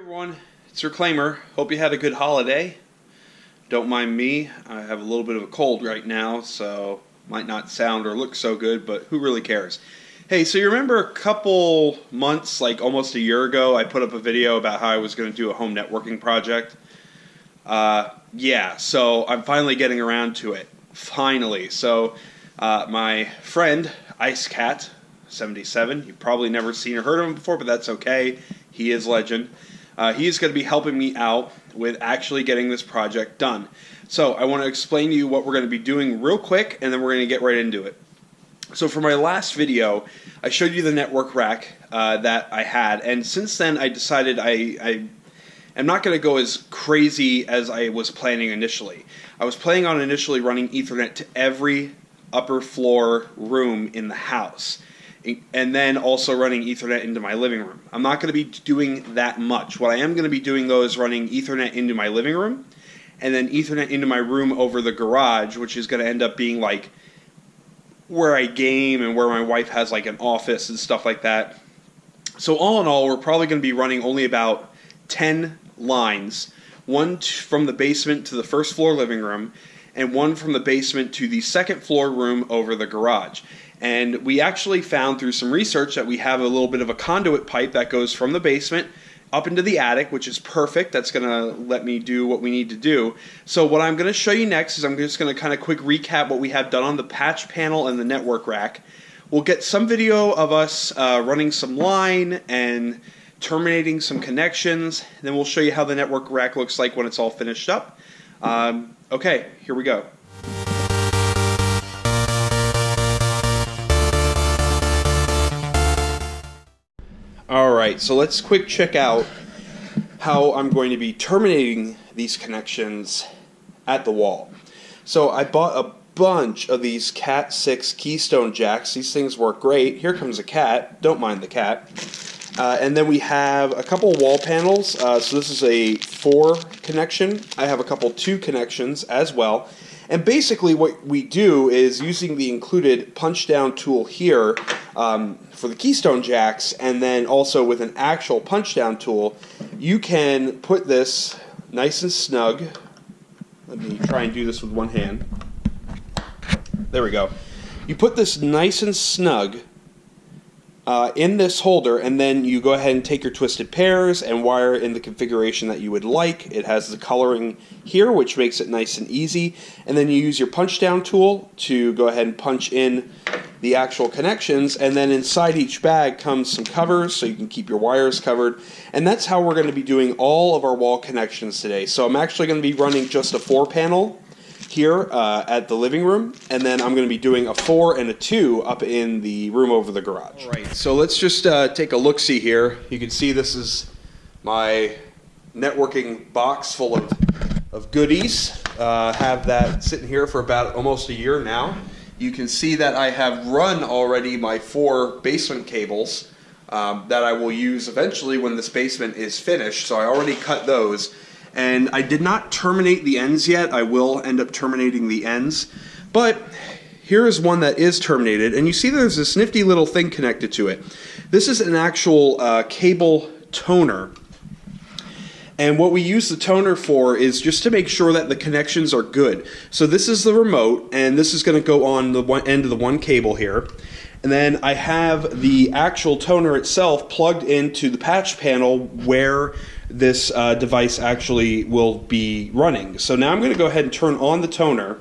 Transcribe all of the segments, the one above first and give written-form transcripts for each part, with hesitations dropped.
Everyone, it's Reclaimer. Hope you had a good holiday. Don't mind me, I have a little bit of a cold right now, so might not sound or look so good, but who really cares? Hey, so you remember a couple months, like almost a year ago, I put up a video about how I was going to do a home networking project? Yeah, so I'm finally getting around to it. Finally. So my friend, Ice Cat 77, you've probably never seen or heard of him before, but that's okay. He is legend. He's going to be helping me out with actually getting this project done. So I want to explain to you what we're going to be doing real quick, and then we're going to get right into it. So for my last video, I showed you the network rack that I had, and since then I decided I am not going to go as crazy as I was planning initially. I was planning on initially running Ethernet to every upper floor room in the house, and then also running Ethernet into my living room. I'm not going to be doing that much. What I am going to be doing, though, is running Ethernet into my living room, and then Ethernet into my room over the garage, which is going to end up being like where I game and where my wife has like an office and stuff like that. So all in all, we're probably going to be running only about 10 lines, one from the basement to the first floor living room, and one from the basement to the second floor room over the garage. And we actually found through some research that we have a little bit of a conduit pipe that goes from the basement up into the attic, which is perfect. That's going to let me do what we need to do. So what I'm going to show you next is I'm just going to kind of quick recap what we have done on the patch panel and the network rack. We'll get some video of us running some line and terminating some connections. Then we'll show you how the network rack looks like when it's all finished up. Okay, here we go. Alright, so let's quick check out how I'm going to be terminating these connections at the wall. So I bought a bunch of these Cat 6 Keystone jacks. These things work great. Here comes a cat. Don't mind the cat. And then we have a couple wall panels. So this is a 4 connection. I have a couple 2 connections as well. And basically what we do is using the included punch down tool here for the Keystone jacks, and then also with an actual punch down tool, you can put this nice and snug. Let me try and do this with one hand. There we go. You put this nice and snug in this holder, and then you go ahead and take your twisted pairs and wire in the configuration that you would like. It has the coloring here, which makes it nice and easy, and then you use your punch down tool to go ahead and punch in the actual connections, and then inside each bag comes some covers so you can keep your wires covered, and that's how we're going to be doing all of our wall connections today. So I'm actually going to be running just a 4 panel here at the living room, and then I'm going to be doing a 4 and a 2 up in the room over the garage. All right, so let's just take a look-see here. You can see this is my networking box full of goodies. Have that sitting here for about almost a year now. You can see that I have run already my 4 basement cables that I will use eventually when this basement is finished, so I already cut those. And I did not terminate the ends yet. I will end up terminating the ends. But here is one that is terminated, and you see there's this nifty little thing connected to it. This is an actual cable toner. And what we use the toner for is just to make sure that the connections are good. So this is the remote, and this is going to go on the one end of the one cable here. And then I have the actual toner itself plugged into the patch panel where this device actually will be running. So now I'm going to go ahead and turn on the toner,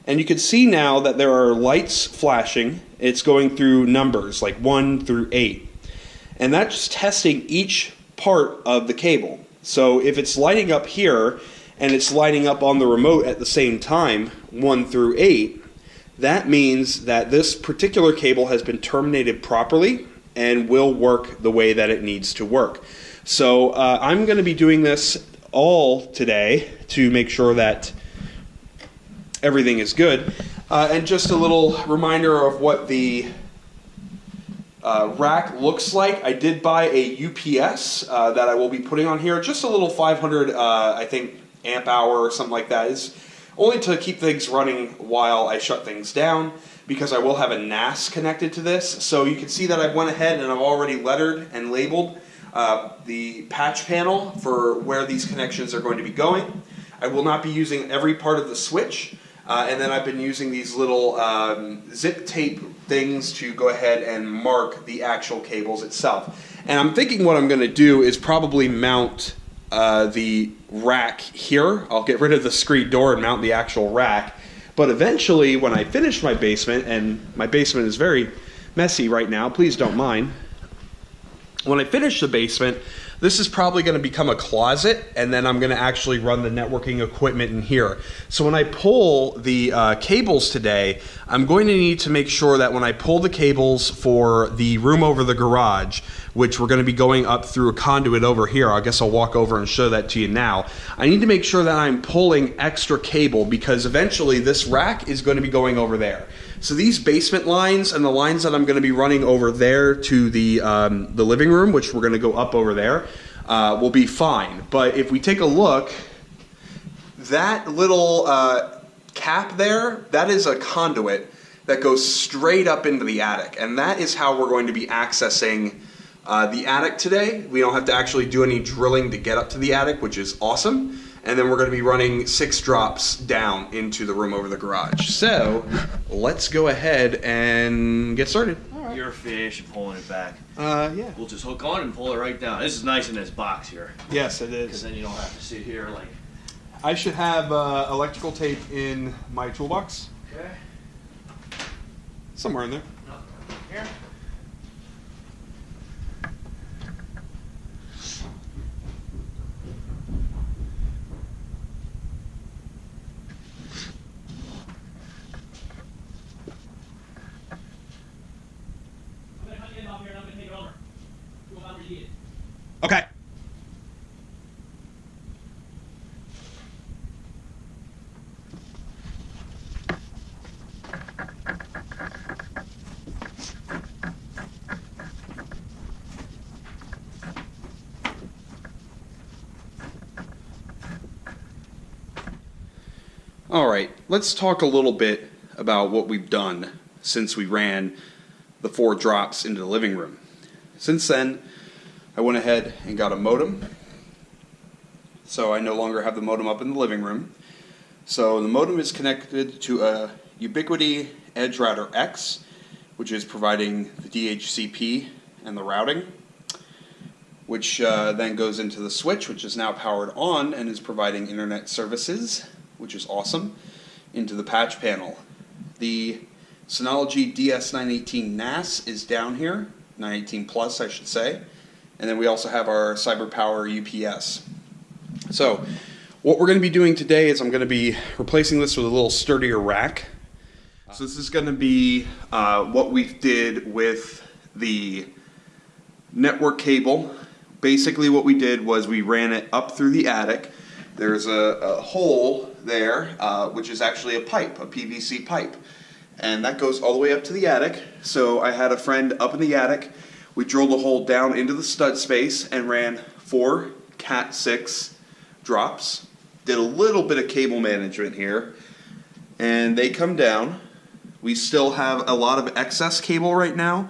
and you can see now that there are lights flashing. It's going through numbers like 1 through 8. And that's testing each part of the cable. So if it's lighting up here and it's lighting up on the remote at the same time, 1 through 8, that means that this particular cable has been terminated properly and will work the way that it needs to work. So I'm going to be doing this all today to make sure that everything is good. And just a little reminder of what the rack looks like. I did buy a UPS that I will be putting on here. Just a little 500, I think, amp hour or something like that. It's only to keep things running while I shut things down, because I will have a NAS connected to this. So you can see that I went ahead and I've already lettered and labeled the patch panel for where these connections are going to be going. I will not be using every part of the switch, and then I've been using these little zip tape things to go ahead and mark the actual cables itself. And I'm thinking what I'm going to do is probably mount the rack here. I'll get rid of the screen door and mount the actual rack. But eventually, when I finish my basement, and my basement is very messy right now, please don't mind. When I finish the basement, this is probably going to become a closet, and then I'm going to actually run the networking equipment in here. So when I pull the cables today, I'm going to need to make sure that when I pull the cables for the room over the garage, which we're going to be going up through a conduit over here, I guess I'll walk over and show that to you now. I need to make sure that I'm pulling extra cable because eventually this rack is going to be going over there. So these basement lines and the lines that I'm going to be running over there to the living room, which we're going to go up over there, will be fine. But if we take a look, that little cap there, that is a conduit that goes straight up into the attic. And that is how we're going to be accessing the attic today. We don't have to actually do any drilling to get up to the attic, which is awesome. And then we're going to be running 6 drops down into the room over the garage. So let's go ahead and get started. Right. You're a fish and pulling it back. Yeah. We'll just hook on and pull it right down. This is nice in this box here. Yes, it is. Because then you don't have to sit here like... I should have electrical tape in my toolbox. Okay. Somewhere in there. Here. Okay. All right, let's talk a little bit about what we've done since we ran the 4 drops into the living room. Since then, I went ahead and got a modem, so I no longer have the modem up in the living room. So the modem is connected to a Ubiquiti Edge Router X, which is providing the DHCP and the routing, which then goes into the switch, which is now powered on and is providing internet services, which is awesome, into the patch panel. The Synology DS918 NAS is down here, 918 Plus I should say. And then we also have our CyberPower UPS. So what we're going to be doing today is I'm going to be replacing this with a little sturdier rack. So this is going to be what we did with the network cable. Basically what we did was we ran it up through the attic. There's a hole there, which is actually a pipe, a PVC pipe. And that goes all the way up to the attic. So I had a friend up in the attic. We drilled a hole down into the stud space and ran 4 Cat 6 drops. Did a little bit of cable management here. And they come down. We still have a lot of excess cable right now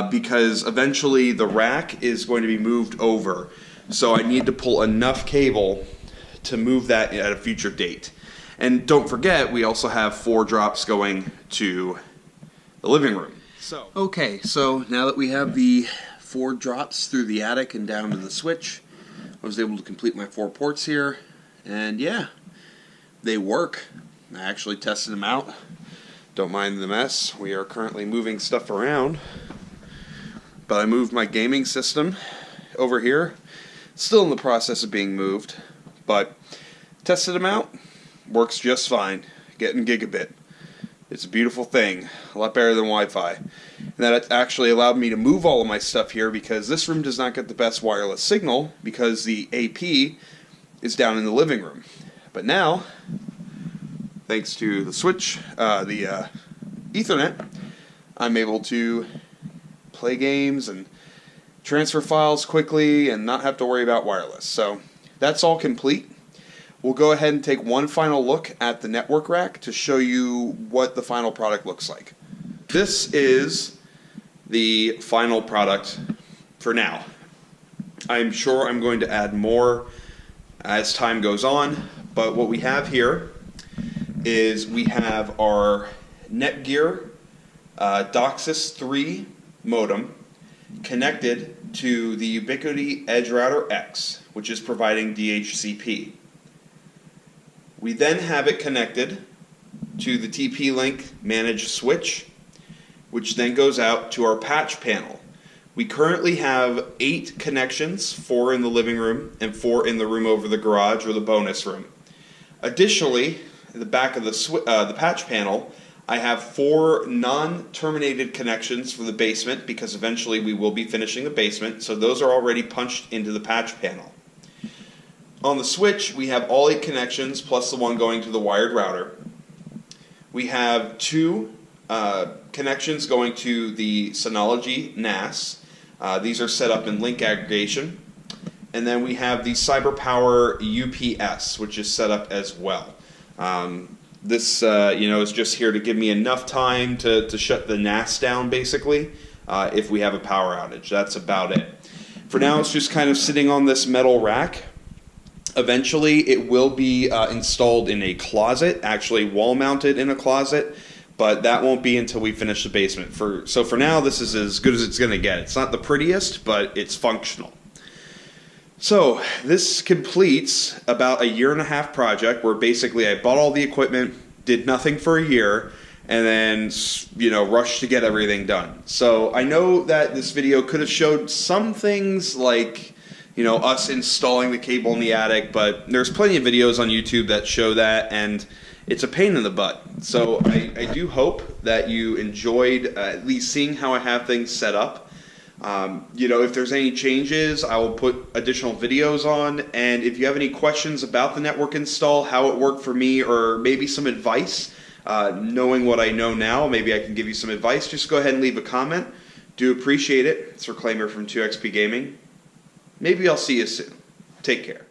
because eventually the rack is going to be moved over. So I need to pull enough cable to move that at a future date. And don't forget, we also have 4 drops going to the living room. Okay, so now that we have the 4 drops through the attic and down to the switch, I was able to complete my 4 ports here, and yeah, they work. I actually tested them out. Don't mind the mess. We are currently moving stuff around, but I moved my gaming system over here. Still in the process of being moved, but tested them out. Works just fine. Getting gigabit. It's a beautiful thing. A lot better than Wi-Fi. And that actually allowed me to move all of my stuff here because this room does not get the best wireless signal because the AP is down in the living room. But now, thanks to the switch, the Ethernet, I'm able to play games and transfer files quickly and not have to worry about wireless. So that's all complete. We'll go ahead and take one final look at the network rack to show you what the final product looks like. This is the final product for now. I'm sure I'm going to add more as time goes on, but what we have here is we have our Netgear DOCSIS 3 modem connected to the Ubiquiti Edge Router X, which is providing DHCP. We then have it connected to the TP-Link managed switch, which then goes out to our patch panel. We currently have 8 connections, 4 in the living room and 4 in the room over the garage or the bonus room. Additionally, in the back of the patch panel, I have 4 non-terminated connections for the basement because eventually we will be finishing the basement, so those are already punched into the patch panel. On the switch, we have all 8 connections plus the one going to the wired router. We have 2 connections going to the Synology NAS. These are set up in link aggregation. And then we have the CyberPower UPS, which is set up as well. This is just here to give me enough time to shut the NAS down, basically, if we have a power outage. That's about it. For now, it's just kind of sitting on this metal rack. Eventually, it will be installed in a closet, actually wall-mounted in a closet, but that won't be until we finish the basement. So for now, this is as good as it's going to get. It's not the prettiest, but it's functional. So this completes about a 1.5-year project where basically I bought all the equipment, did nothing for a year, and then rushed to get everything done. So I know that this video could have showed some things like us installing the cable in the attic, but there's plenty of videos on YouTube that show that, and it's a pain in the butt. So I do hope that you enjoyed at least seeing how I have things set up. If there's any changes, I will put additional videos on, and if you have any questions about the network install, how it worked for me, or maybe some advice, knowing what I know now, maybe I can give you some advice, just go ahead and leave a comment. Do appreciate it. It's Reclaimer from 2XP Gaming. Maybe I'll see you soon. Take care.